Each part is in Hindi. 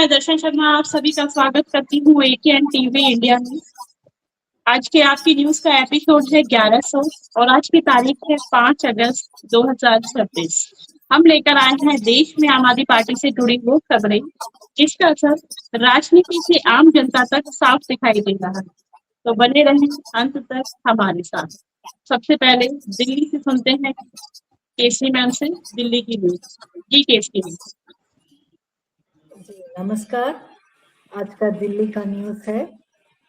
मैं दर्शन शर्मा आप सभी का स्वागत करती हूँ एटीएन टीवी इंडिया में। आज के आपकी न्यूज का एपिसोड है 1100 और आज की तारीख है 5 अगस्त 2026। हम लेकर आए हैं देश में आम आदमी पार्टी से जुड़ी वो खबरें जिसका असर राजनीति से आम जनता तक साफ दिखाई दे रहा है। तो बने रहें अंत तक हमारे साथ। सबसे पहले दिल्ली से सुनते हैं केसरी मैम से दिल्ली की न्यूज। जी केसरी मैम। जी नमस्कार। आज का दिल्ली का न्यूज है।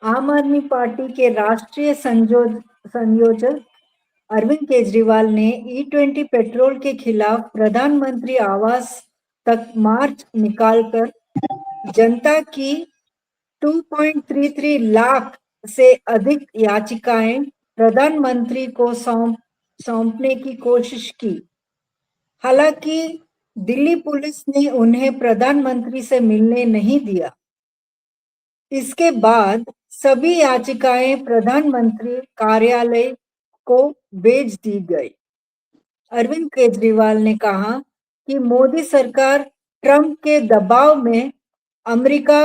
आम आदमी पार्टी के राष्ट्रीय संयोजक अरविंद केजरीवाल ने E20 पेट्रोल के खिलाफ प्रधानमंत्री आवास तक मार्च निकालकर जनता की 2.33 लाख से अधिक याचिकाएं प्रधानमंत्री को सौंपने की कोशिश की। हालांकि दिल्ली पुलिस ने उन्हें प्रधानमंत्री से मिलने नहीं दिया। इसके बाद सभी याचिकाएं प्रधानमंत्री कार्यालय को भेज दी गई। अरविंद केजरीवाल ने कहा कि मोदी सरकार ट्रंप के दबाव में अमेरिका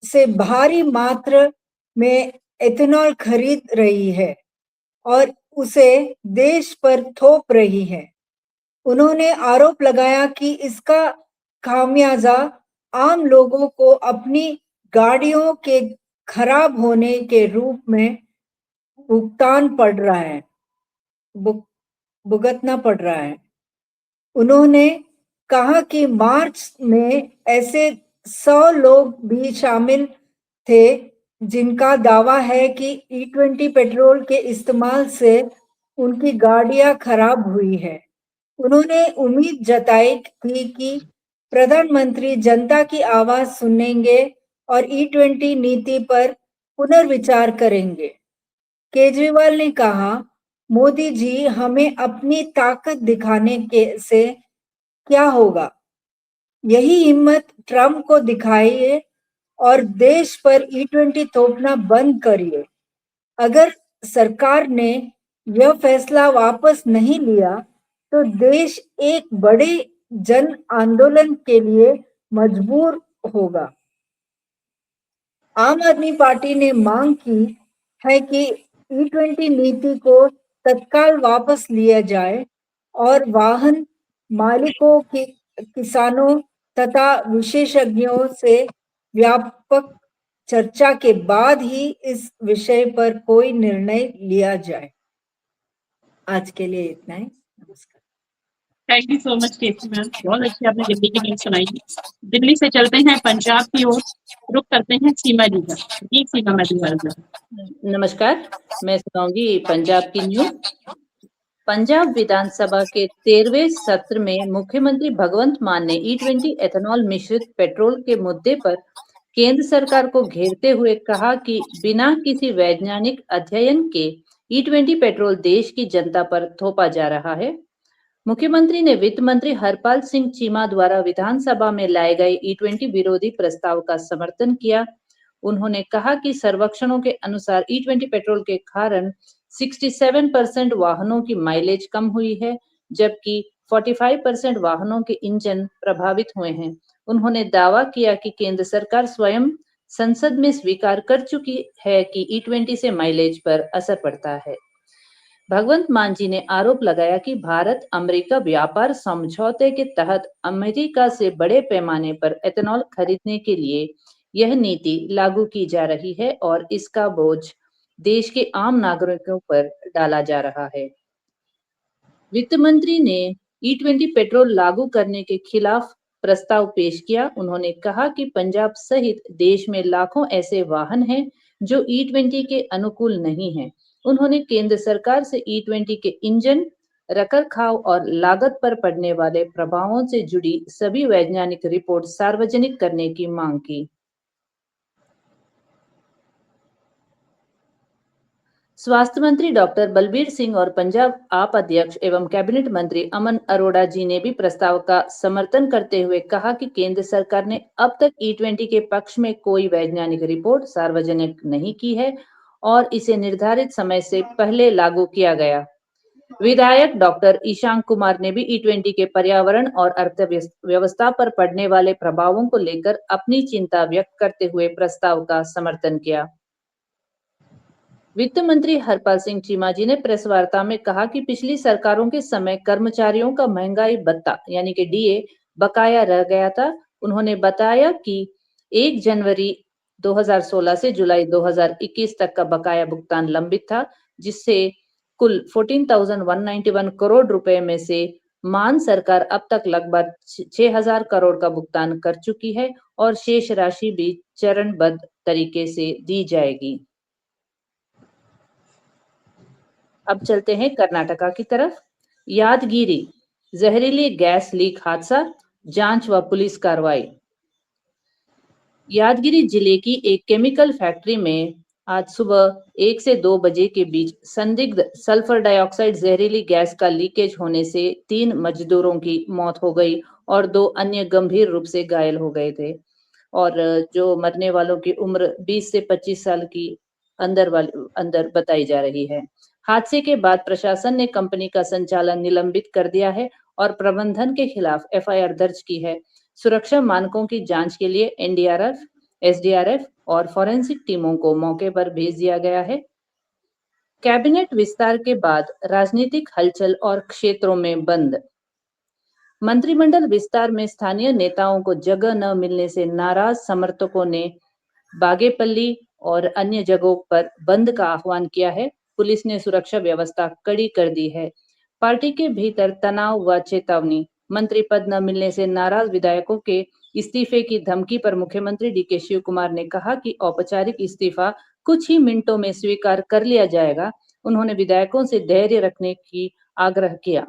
से भारी मात्रा में एथेनॉल खरीद रही है और उसे देश पर थोप रही है। उन्होंने आरोप लगाया कि इसका खामियाजा आम लोगों को अपनी गाड़ियों के खराब होने के रूप में भुगतना पड़ रहा है। उन्होंने कहा कि मार्च में ऐसे 100 लोग भी शामिल थे जिनका दावा है कि E20 पेट्रोल के इस्तेमाल से उनकी गाड़ियां खराब हुई है। उन्होंने उम्मीद जताई थी कि प्रधानमंत्री जनता की आवाज सुनेंगे और E20 नीति पर पुनर्विचार करेंगे। केजरीवाल ने कहा, मोदी जी हमें अपनी ताकत दिखाने से क्या होगा? यही हिम्मत ट्रंप को दिखाइए और देश पर E20 थोपना बंद करिए। अगर सरकार ने यह फैसला वापस नहीं लिया तो देश एक बड़े जन आंदोलन के लिए मजबूर होगा। आम आदमी पार्टी ने मांग की है कि E20 नीति को तत्काल वापस लिया जाए और वाहन मालिकों की किसानों तथा विशेषज्ञों से व्यापक चर्चा के बाद ही इस विषय पर कोई निर्णय लिया जाए। आज के लिए इतना ही। नमस्कार। Thank you so much Kesari ma'am, बहुत अच्छी आपने दिल्ली की न्यूज सुनाई। दिल्ली से चलते हैं पंजाब की ओर, रुक करते हैं सीमा जी का। जी सीमा मैम। नमस्कार, मैं सुनाऊंगी पंजाब की न्यूज। पंजाब विधानसभा के 13वें सत्र में मुख्यमंत्री भगवंत मान ने E20 एथेनॉल मिश्रित पेट्रोल के मुद्दे पर केंद्र सरकार को घेरते हुए कहा कि बिना किसी वैज्ञानिक अध्ययन के E20 पेट्रोल देश की जनता पर थोपा जा रहा है। मुख्यमंत्री ने वित्त मंत्री हरपाल सिंह चीमा द्वारा विधानसभा में लाए गए E20 विरोधी प्रस्ताव का समर्थन किया। उन्होंने कहा कि सर्वेक्षणों के अनुसार E20 पेट्रोल के कारण 67% वाहनों की माइलेज कम हुई है, जबकि 45% वाहनों के इंजन प्रभावित हुए हैं। उन्होंने दावा किया कि केंद्र सरकार स्वयं संसद में स्वीकार कर चुकी है कि E20 से माइलेज पर असर पड़ता है। भगवंत मान जी ने आरोप लगाया कि भारत अमेरिका व्यापार समझौते के तहत अमेरिका से बड़े पैमाने पर एथेनॉल खरीदने के लिए यह नीति लागू की जा रही है और इसका बोझ देश के आम नागरिकों पर डाला जा रहा है। वित्त मंत्री ने E20 पेट्रोल लागू करने के खिलाफ प्रस्ताव पेश किया। उन्होंने कहा कि पंजाब सहित देश में लाखों ऐसे वाहन हैं जो E20 के अनुकूल नहीं हैं। उन्होंने केंद्र सरकार से E20 के इंजन, रखरखाव और लागत पर पड़ने वाले प्रभावों से जुड़ी सभी वैज्ञानिक रिपोर्ट सार्वजनिक करने की मांग की। स्वास्थ्य मंत्री डॉक्टर बलबीर सिंह और पंजाब आप अध्यक्ष एवं कैबिनेट मंत्री अमन अरोड़ा जी ने भी प्रस्ताव का समर्थन करते हुए कहा कि केंद्र सरकार ने अब तक E20 के पक्ष में कोई वैज्ञानिक रिपोर्ट सार्वजनिक नहीं की है और इसे निर्धारित समय से पहले लागू किया गया। विधायक डॉक्टर ईशांक कुमार ने भी E20 के पर्यावरण और अर्थव्यवस्था पर पड़ने वाले प्रभावों को लेकर अपनी चिंता व्यक्त करते हुए प्रस्ताव का समर्थन किया। वित्त मंत्री हरपाल सिंह चीमा जी ने प्रेस वार्ता में कहा कि पिछली सरकारों के समय कर्मचारियों का महंगाई भत्ता यानी कि DA बकाया रह गया था। उन्होंने बताया कि 1 जनवरी 2016 से जुलाई 2021 तक का बकाया भुगतान लंबित था, जिससे कुल 14,191 करोड़ रुपए में से मान सरकार अब तक लगभग 6,000 करोड़ का भुगतान कर चुकी है और शेष राशि भी चरणबद्ध तरीके से दी जाएगी। अब चलते हैं कर्नाटका की तरफ। यादगिरी जहरीली गैस लीक हादसा, जांच व पुलिस कार्रवाई। यादगिरी जिले की एक केमिकल फैक्ट्री में आज सुबह 1 से 2 बजे के बीच संदिग्ध सल्फर डाइऑक्साइड जहरीली गैस का लीकेज होने से 3 मजदूरों की मौत हो गई और 2 अन्य गंभीर रूप से घायल हो गए थे। और जो मरने वालों की उम्र 20 से 25 साल की अंदर बताई जा रही है। हादसे के बाद प्रशासन ने कंपनी का संचालन निलंबित कर दिया है और प्रबंधन के खिलाफ FIR दर्ज की है। सुरक्षा मानकों की जांच के लिए NDRF, SDRF और फॉरेंसिक टीमों को मौके पर भेज दिया गया है। कैबिनेट विस्तार के बाद राजनीतिक हलचल और क्षेत्रों में बंद। मंत्रिमंडल विस्तार में स्थानीय नेताओं को जगह न मिलने से नाराज समर्थकों ने बागेपल्ली और अन्य जगहों पर बंद का आह्वान किया है। पुलिस ने सुरक्षा व्यवस्था कड़ी कर दी है। पार्टी के भीतर तनाव व चेतावनी। मंत्री पद न मिलने से नाराज विधायकों के इस्तीफे की धमकी पर मुख्यमंत्री DK शिव कुमार ने कहा कि औपचारिक इस्तीफा कुछ ही मिनटों में स्वीकार कर लिया जाएगा। उन्होंने विधायकों से धैर्य रखने की आग्रह किया।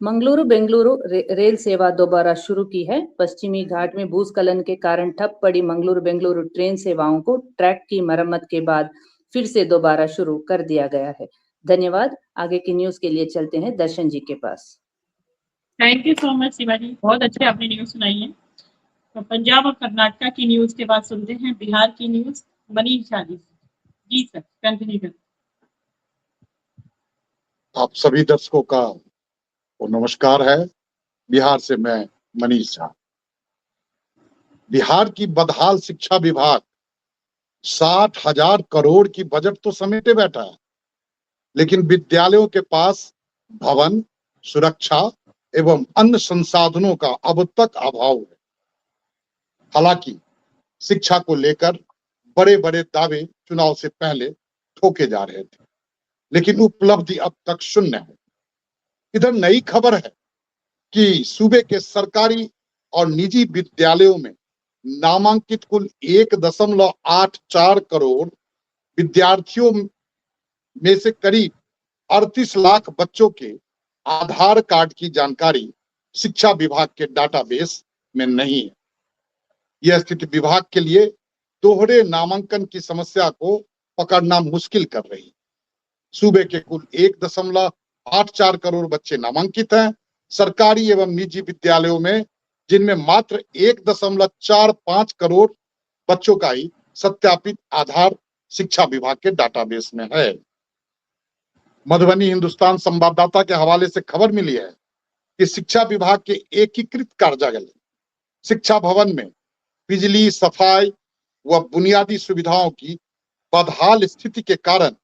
मंगलुरु बेंगलुरु रेल सेवा दोबारा शुरू की है। पश्चिमी घाट में भूस्खलन के कारण ठप पड़ी मंगलुरु बेंगलुरु ट्रेन सेवाओं को ट्रैक की मरम्मत के बाद फिर से दोबारा शुरू कर दिया गया है। धन्यवाद। आगे की न्यूज के लिए चलते हैं दर्शन जी के पास। Thank you so much Shivaji, बहुत अच्छे आपने न्यूज सुनाई है। तो पंजाब और कर्नाटका की न्यूज के बाद सुनते हैं बिहार की न्यूज मनीष झा जी। जी सर, कंटिन्यू करें। आप सभी दर्शकों का नमस्कार है। बिहार से मैं मनीष झा। बिहार की बदहाल शिक्षा विभाग 60,000 करोड़ की बजट तो समेटे बैठा है, लेकिन विद्यालयों के पास भवन, सुरक्षा एवं अन्य संसाधनों का अब तक अभाव है। हालांकि शिक्षा को लेकर बड़े बड़े दावे चुनाव से पहले ठोके जा रहे थे, लेकिन उपलब्धि अब तक शून्य है। इधर नई खबर है कि सूबे के सरकारी और निजी विद्यालयों में नामांकित कुल 1.84 करोड़ विद्यार्थियों में से करीब 38 लाख बच्चों के आधार कार्ड की जानकारी शिक्षा विभाग के डाटाबेस में नहीं है। यह स्थिति विभाग के लिए दोहरे नामांकन की समस्या को पकड़ना मुश्किल कर रही है। सूबे के कुल 1.84 करोड़ बच्चे नामांकित हैं सरकारी एवं निजी विद्यालयों में, जिनमें मात्र 1.45 करोड़ बच्चों का ही सत्यापित आधार शिक्षा विभाग के डाटाबेस में है। मधुबनी हिंदुस्तान संवाददाता के हवाले से खबर मिली है कि शिक्षा विभाग के एकीकृत कार्यालय शिक्षा भवन में बिजली, सफाई व बुनियादी सुविधाओं की बदहाल स्थिति के कारण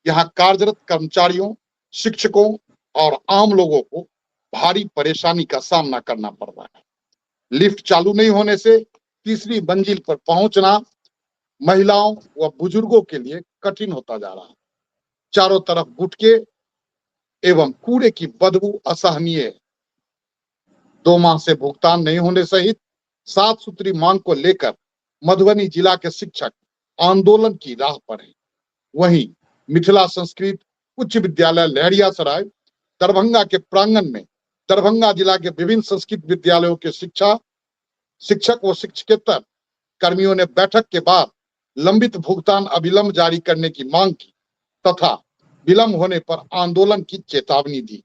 यहाँ कार्यरत कर्मचारियों, शिक्षकों और आम लोगों को भारी परेशानी का सामना करना पड़ रहा है। लिफ्ट चालू नहीं होने से तीसरी मंजिल पर पहुंचना महिलाओं व बुजुर्गों के लिए कठिन होता जा रहा है। चारों तरफ गुटके एवं कूड़े की बदबू असहनीय है। 2 माह से भुगतान नहीं होने सहित 7 सूत्री मांग को लेकर मधुबनी जिला के शिक्षक आंदोलन की राह पर हैं। वहीं मिथिला संस्कृत उच्च विद्यालय लहरियासराय दरभंगा के प्रांगण में दरभंगा जिला के विभिन्न संस्कृत विद्यालयों के शिक्षक व शिक्षकेतर कर्मियों ने बैठक के बाद लंबित भुगतान अविलंब जारी करने की मांग की तथा विलंब होने पर आंदोलन की चेतावनी दी।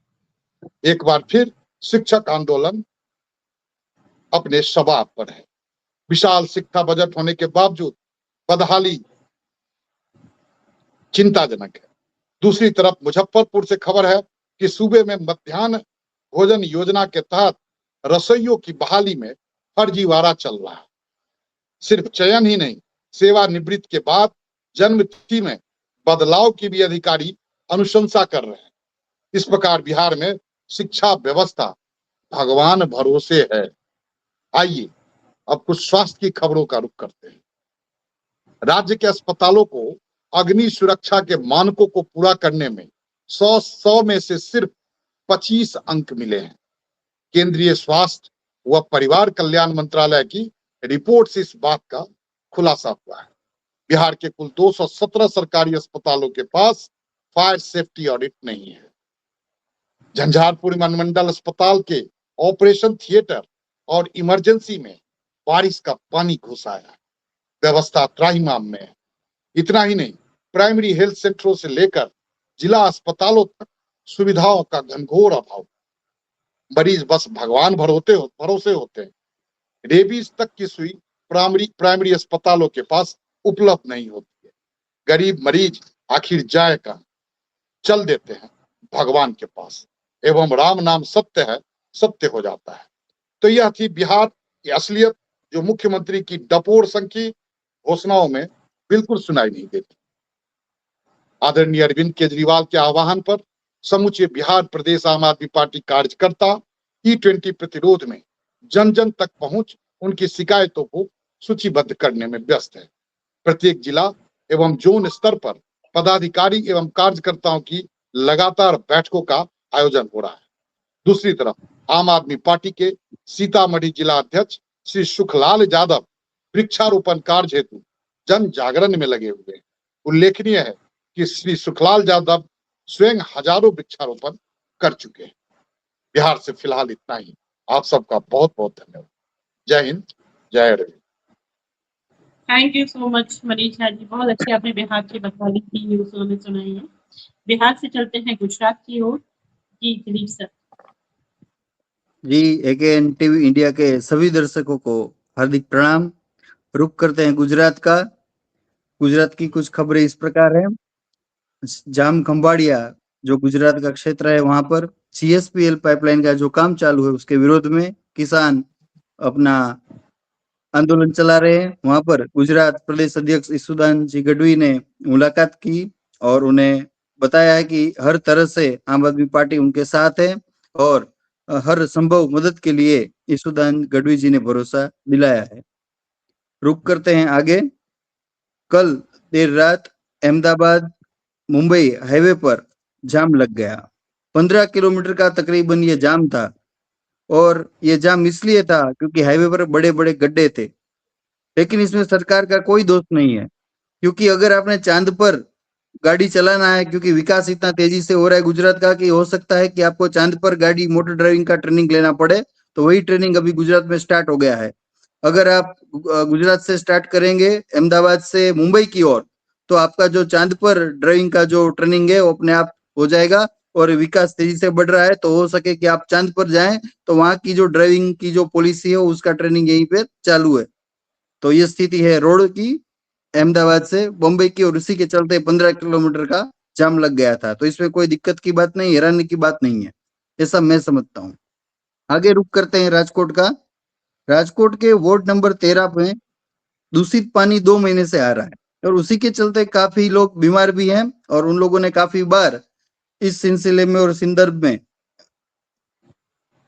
एक बार फिर शिक्षक आंदोलन अपने शबाब पर है। विशाल शिक्षा बजट होने के बावजूद बदहाली चिंताजनक है। दूसरी तरफ मुजफ्फरपुर से खबर है कि सूबे में मध्याह्न भोजन योजना के तहत रसोइयों की बहाली में फर्जीवाड़ा चल रहा है। सिर्फ चयन ही नहीं, सेवानिवृत्ति के बाद जन्मतिथि में बदलाव की भी अधिकारी अनुशंसा कर रहे हैं। इस प्रकार बिहार में शिक्षा व्यवस्था भगवान भरोसे है। आइए अब कुछ स्वास्थ्य की खबरों का रुख करते हैं। राज्य के अस्पतालों को अग्नि सुरक्षा के मानकों को पूरा करने में 100 में से सिर्फ 25 अंक मिले हैं। केंद्रीय स्वास्थ्य व परिवार कल्याण मंत्रालय की रिपोर्ट से इस बात का खुलासा हुआ है। बिहार के कुल 217 सरकारी अस्पतालों के पास फायर सेफ्टी ऑडिट नहीं है। झंझारपुर मनमंडल अस्पताल के ऑपरेशन थिएटर और इमरजेंसी में बारिश का पानी घुस आया। व्यवस्था त्राहिमाम में है। इतना ही नहीं, प्राइमरी हेल्थ सेंटरों से लेकर जिला अस्पतालों तक सुविधाओं का घनघोर अभाव। मरीज बस भगवान भरोसे होते हैं। रेबीज तक की सुई प्राइमरी अस्पतालों के पास उपलब्ध नहीं होती है। गरीब मरीज आखिर जाए कहां? चल देते हैं भगवान के पास, एवं राम नाम सत्य है, सत्य हो जाता है। तो यह थी बिहार की असलियत, जो मुख्यमंत्री की डपोर संख्या घोषणाओं में बिल्कुल सुनाई नहीं देती। आदरणीय अरविंद केजरीवाल के आह्वान पर समूचे बिहार प्रदेश आम आदमी पार्टी कार्यकर्ता E20 प्रतिरोध में जन जन तक पहुंच उनकी शिकायतों को सूचीबद्ध करने में व्यस्त है। प्रत्येक जिला एवं जोन स्तर पर पदाधिकारी एवं कार्यकर्ताओं की लगातार बैठकों का आयोजन हो रहा है। दूसरी तरफ आम आदमी पार्टी के सीतामढ़ी जिला अध्यक्ष श्री सुखलाल यादव वृक्षारोपण कार्य हेतु जन जागरण में लगे हुए हैं। उल्लेखनीय है कि श्री सुखलाल यादव स्वयं हजारों वृक्षारोपण कर चुके हैं। बिहार से फिलहाल इतना ही। आप सबका बहुत बहुत धन्यवाद। जय हिंद, जय Ravi. Thank you so much Manish Jha ji, बहुत अच्छी आपने बिहार की बदहाली की न्यूज हमें सुनाई है। बिहार से चलते हैं गुजरात की ओर। जी दिलीप सर। जी, AKN टीवी इंडिया के सभी दर्शकों को हार्दिक प्रणाम। रुख करते हैं गुजरात का। गुजरात की कुछ खबरें इस प्रकार है। जाम खंभाड़िया जो गुजरात का क्षेत्र है, वहां पर CSPL पाइपलाइन का जो काम चालू है, उसके विरोध में किसान अपना आंदोलन चला रहे हैं। वहां पर गुजरात प्रदेश अध्यक्ष ईसुदान जी गढ़वी ने मुलाकात की और उन्हें बताया है कि हर तरह से आम आदमी पार्टी उनके साथ है और हर संभव मदद के लिए ईसुदान गढ़वी जी ने भरोसा दिलाया है। रुक करते हैं आगे। कल देर रात अहमदाबाद मुंबई हाईवे पर जाम लग गया। 15 किलोमीटर का तकरीबन ये जाम था और ये जाम इसलिए था क्योंकि हाईवे पर बड़े बड़े गड्ढे थे। लेकिन इसमें सरकार का कोई दोष नहीं है, क्योंकि अगर आपने चांद पर गाड़ी चलाना है, क्योंकि विकास इतना तेजी से हो रहा है गुजरात का कि हो सकता है कि आपको चांद पर गाड़ी मोटर ड्राइविंग का ट्रेनिंग लेना पड़े, तो वही ट्रेनिंग अभी गुजरात में स्टार्ट हो गया है। अगर आप गुजरात से स्टार्ट करेंगे अहमदाबाद से मुंबई की ओर, तो आपका जो चांद पर ड्राइविंग का जो ट्रेनिंग है वो अपने आप हो जाएगा। और विकास तेजी से बढ़ रहा है, तो हो सके कि आप चांद पर जाएं तो वहां की जो ड्राइविंग की जो पॉलिसी है उसका ट्रेनिंग यहीं पे चालू है। तो ये स्थिति है रोड की अहमदाबाद से बम्बई की, और उसी के चलते 15 किलोमीटर का जाम लग गया था। तो इसमें कोई दिक्कत की बात नहीं, हैरानी की बात नहीं है, ऐसा मैं समझता हूँ। आगे रुक करते हैं राजकोट का। राजकोट के वार्ड नंबर 13 में दूषित पानी 2 महीने से आ रहा है और उसी के चलते काफी लोग बीमार भी हैं और उन लोगों ने काफी बार इस सिलसिले में और संदर्भ में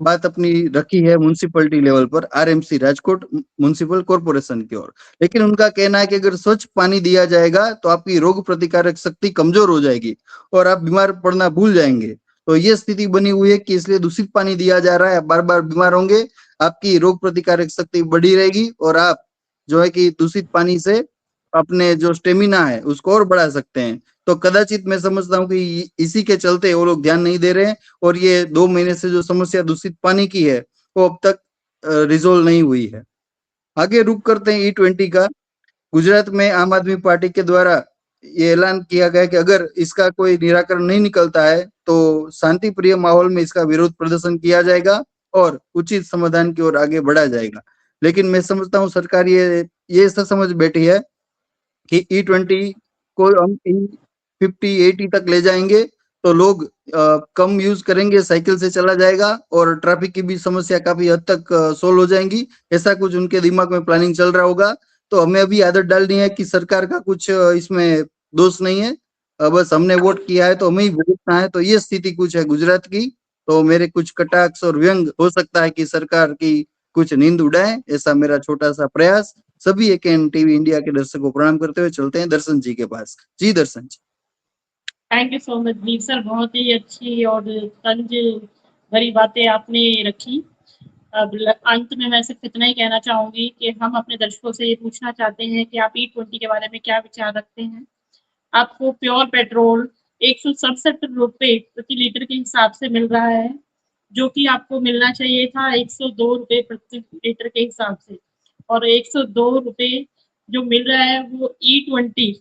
बात अपनी रखी है म्युनिसिपैलिटी लेवल पर, RMC राजकोट म्युनिसिपल कॉर्पोरेशन की ओर। लेकिन उनका कहना है कि अगर स्वच्छ पानी दिया जाएगा तो आपकी रोग प्रतिकारक शक्ति कमजोर हो जाएगी और आप बीमार पड़ना भूल जाएंगे। तो ये स्थिति बनी हुई है कि इसलिए दूषित पानी दिया जा रहा है, बार बार बीमार होंगे, आपकी रोग प्रतिकारक शक्ति बढ़ी रहेगी और आप जो है कि दूषित पानी से अपने जो स्टेमिना है उसको और बढ़ा सकते हैं। तो कदाचित मैं समझता हूँ कि इसी के चलते वो लोग ध्यान नहीं दे रहे हैं और ये 2 महीने से जो समस्या दूषित पानी की है वो अब तक रिजोल्व नहीं हुई है। आगे रुक करते हैं E20 का। गुजरात में आम आदमी पार्टी के द्वारा ये ऐलान किया गया कि अगर इसका कोई निराकरण नहीं निकलता है तो शांति प्रिय माहौल में इसका विरोध प्रदर्शन किया जाएगा और उचित समाधान की ओर आगे बढ़ा जाएगा। लेकिन मैं समझता हूँ सरकार ये ऐसा समझ बैठी है कि E20 को हम इन 50-80 तक ले जाएंगे तो लोग कम यूज करेंगे, साइकिल से चला जाएगा और ट्रैफिक की भी समस्या काफी हद तक सोल्व हो जाएंगी। ऐसा कुछ उनके दिमाग में प्लानिंग चल रहा होगा। तो हमें अभी आदत डालनी है कि सरकार का कुछ इसमें दोष नहीं है, बस हमने वोट किया है तो हमें ही भुगतना है। तो ये स्थिति कुछ है गुजरात की। तो मेरे कुछ कटाक्ष और व्यंग हो सकता है कि सरकार की कुछ नींद उड़ाए, ऐसा मेरा छोटा सा प्रयास। सभी एकेएन टीवी इंडिया के दर्शकों को प्रणाम करते हुए चलते हैं दर्शन जी के पास। जी Darshan ji. Thank you so much Deep sir, बहुत ही अच्छी और तंज भरी बातें आपने रखी। अब अंत में मैं सिर्फ इतना ही कहना चाहूंगी कि हम अपने दर्शकों से ये पूछना चाहते हैं कि आप E20 के बारे में क्या विचार रखते हैं। आपको प्योर पेट्रोल 167 रुपए प्रति लीटर के हिसाब से मिल रहा है, जो कि आपको मिलना चाहिए था 102 रुपए प्रति लीटर के हिसाब से, और 102 रुपए जो मिल रहा है वो E20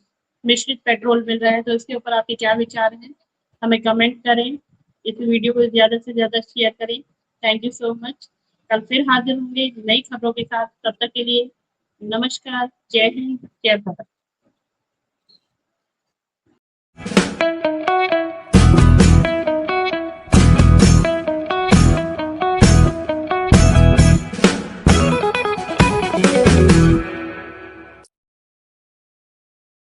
मिश्रित पेट्रोल मिल रहा है। तो इसके ऊपर आपके क्या विचार हैं, हमें कमेंट करें, इस वीडियो को ज़्यादा से ज़्यादा शेयर करें। Thank you so much. कल फिर हाजिर होंगे नई खबरों के साथ, तब तक के लिए नमस्कार, जय हिंद, जय भारत।